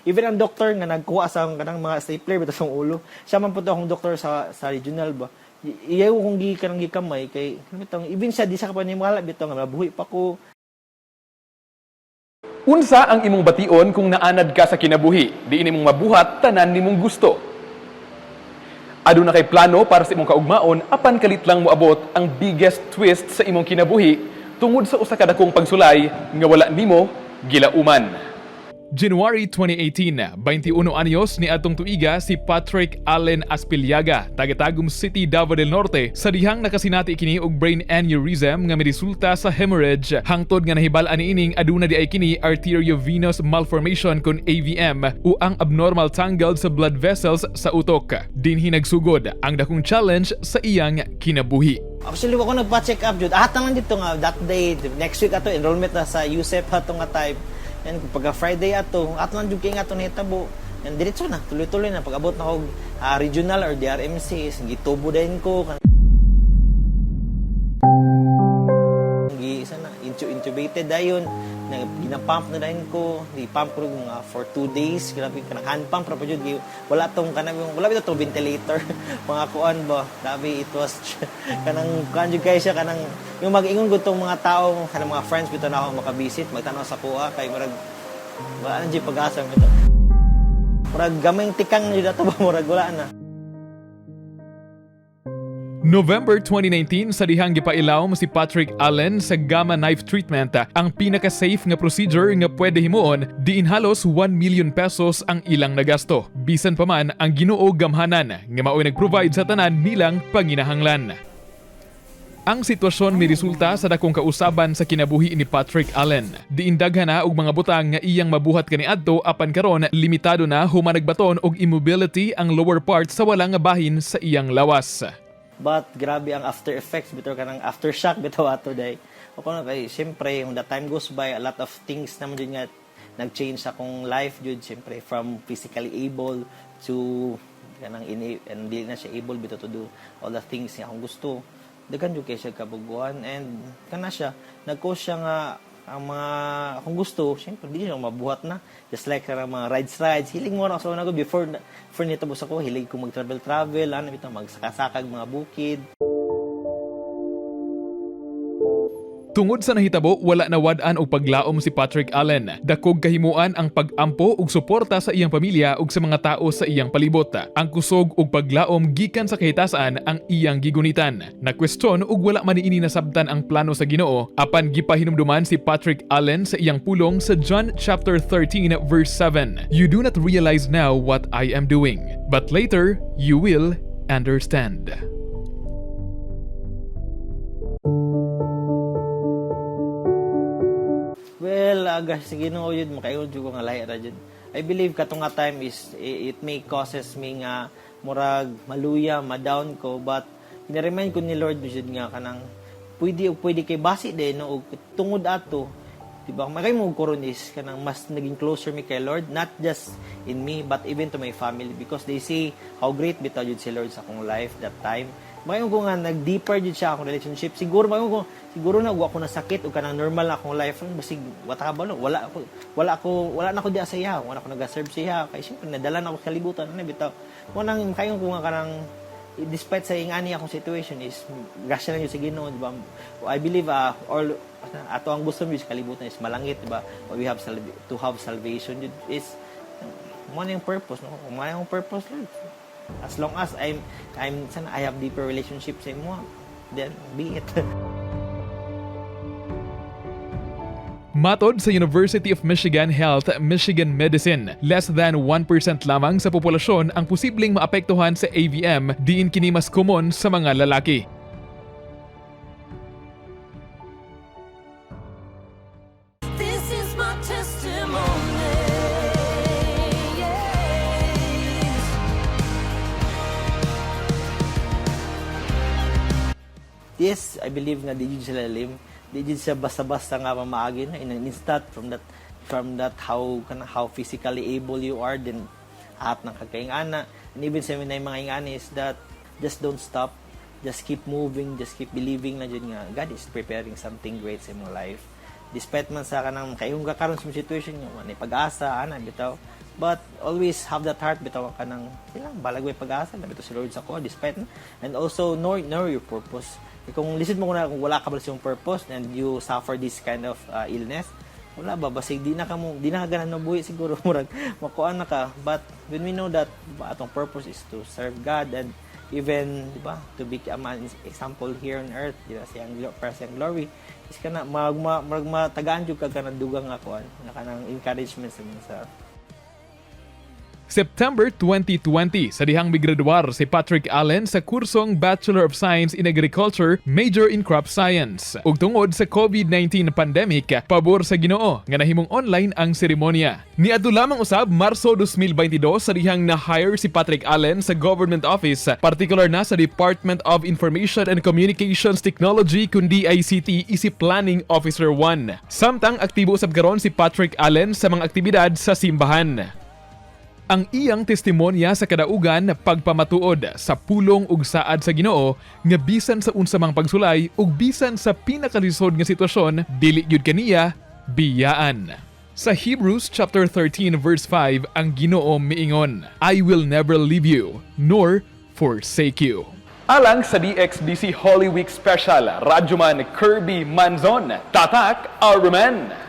Even ang doktor nga nagkuha sa kanang mga stapler bitaw sa ulo. Siya man pud akong doktor sa regional ba. Iyaw kong kanang gikamay kay bitong even siya di sa kapanimala bitaw nga mabuhi pa ko. Unsa ang imong bation kung naanad ka sa kinabuhi, diin imong mabuhat tanan nimong gusto? Aduna kay plano para sa imong kaugmaon apan kalit lang moabot ang biggest twist sa imong kinabuhi tungod sa usa ka dakong pagsulay nga wala nimo gilauman. January 2018, 21 anyos ni atong tuiga si Patrick Allen Aspiliaga, taga-Tagum City, Davao del Norte, sa dihang nakasinati kini og brain aneurysm nga miresulta sa hemorrhage hangtod nga nahibal-an niining aduna di ay kini arteriovenous malformation kon AVM o ang abnormal tangled sa blood vessels sa utok. Dinhi nagsugod ang dakong challenge sa iyang kinabuhi. Actually, ako nagpa-check up jud. Lang dito nga that day, next week ato enrollment na sa USEP ato nga time. And pagka Friday ato lang jud kay nga ato nahitabo. And diretso na, tuloy-tuloy na pag-abot na og regional or DRMC, gitubo din ko. Intubated dayon, ginapump na dayon ko, di-pump ko mga for 2 days, grabe kanang hand pump ra pa jud wala tong wala bitaw tong ventilator, mga kuan ba. Grabe it was kanang kuan jud kay siya kanang yung mag-ingon gud tong mga tao, kanang mga friends bitaw na ako makabisit, magtanaw sa kuha kay murag wala jud pag-asa bitaw. Murag gamay tikang jud ato ba murag wala na. November 2019, sa dihang gipailawom si Patrick Allen sa gamma knife treatment, ang pinaka-safe nga procedure nga pwede himuon, diin halos 1 million pesos ang ilang nagasto. Bisan pa man ang Ginoo gamhanan nga mao'y nag-provide sa tanan nilang panginahanglan. Ang sitwasyon may resulta sa dakong kausaban sa kinabuhi ni Patrick Allen. Diin daghan na og mga butang nga iyang mabuhat kaniadto apan karon limitado na human nagbaton og immobility ang lower part sa wala nga bahin sa iyang lawas. But grabe ang after effects bitaw kanang aftershock bitaw ato day. Ako na kay syempre when the time goes by a lot of things naman jud nga nag-change sa akong life jud syempre from physically able to kanang hindi na siya able bitaw to do all the things nga akong gusto. Daghan jud kay siya kabuguan and kana siya nag-cause siya nga ang mga akong gusto, syempre hindi siya mabuhat na. Just like mga rides. Hilig mo na ako sa before nito bus ako, hilig ko mag-travel, magsakasakag mga bukid. Tungod sa nahitabo, wala na wad-an og paglaom si Patrick Allen. Dakog kahimuan ang pag-ampo ug suporta sa iyang pamilya ug sa mga tao sa iyang palibot. Ang kusog ug paglaom gikan sa kahitasan ang iyang gigunitan. Nakwestiyon ug wala man niini nasabtan ang plano sa Ginoo apan gipahinumduman si Patrick Allen sa iyang pulong sa John chapter 13 verse 7. You do not realize now what I am doing, but later you will understand. Well, sa Ginoo yun, makaingon jud ko nga lahi ra jud. I believe katong nga time is it may causes me nga murag maluya, ma-down ko, but ni-remind ko ni Lord jud nga kanang pwede kay basi din no og tungod ato. Diba? Makay mo karon is kanang mas naging closer me kay Lord, not just in me but even to my family because they see how great bitaw jud si Lord sa akong life that time. Mayon ko nga nag-deeper jud siya akong relationship. Siguro na ako nasakit o kanang normal na akong life basig wata ba no wala na ako di asaya wala ako nag-serve siya kay syempre nadala na ako sa kalibutan na bitaw mo nang kayon ko nga kanang despite sa ingani akong situation is grasya na yun sa Ginoo di ba. I believe all ato ang gusto mo sa kalibutan is malangit di ba. We have to have salvation is mo na yung purpose no mo na yung purpose Lord. As long as I have deeper relationship sa imo, then be it. Matod sa University of Michigan Health, Michigan Medicine, less than 1% lamang sa populasyon ang posibleng maapektuhan sa AVM, diin kini mas common sa mga lalaki. Yes, I believe nga di jud sila lalim. Di jud siya basta-basta nga mamaagi na in an instant from that how physically able you are then at ng kakaingana. And even sa mga ingana is that just don't stop. Just keep moving, just keep believing na jud nga God is preparing something great sa imong life. Despite man sa kanang kayong karon sa situation nga ni pag-asa ana bitaw But always have that heart, bitaw ka ng, balag may pag-asa, nabito si Lord sa ko, despite, and also know your purpose. Kung lisod mo na, kung wala ka ba yung purpose, and you suffer this kind of illness, wala ba, basig, di na ka ganan na buhi siguro, murag, makuha na ka. But when we know that, diba, atong purpose is to serve God, and even, diba, to be a man example here on earth, diba, siyang glory, is ka na, matagaan yung kaganadugang ako, nakanang encouragement sa September 2020, sa dihang migraduar si Patrick Allen sa kursong Bachelor of Science in Agriculture, major in Crop Science. Ug tungod sa COVID-19 pandemic, pabor sa Ginoo nga nahimong online ang seremonya. Niadto lamang usab Marso 2022 sa dihang na-hire si Patrick Allen sa government office, particular na sa Department of Information and Communications Technology kundi ICT isip Planning Officer 1. Samtang aktibo usab karon si Patrick Allen sa mga aktibidad sa simbahan. Ang iyang testimonya sa kadaugan pagpamatuod sa pulong ug saad sa Ginoo nga bisan sa unsa mang pagsulay ug bisan sa pinakalisod nga sitwasyon dili gyud kaniya biyaan. Sa Hebrews chapter 13 verse 5 ang Ginoo miingon, I will never leave you nor forsake you. Alang sa DXDC Holy Week Special, Radyoman Kirby Manzon, Tatak Arman.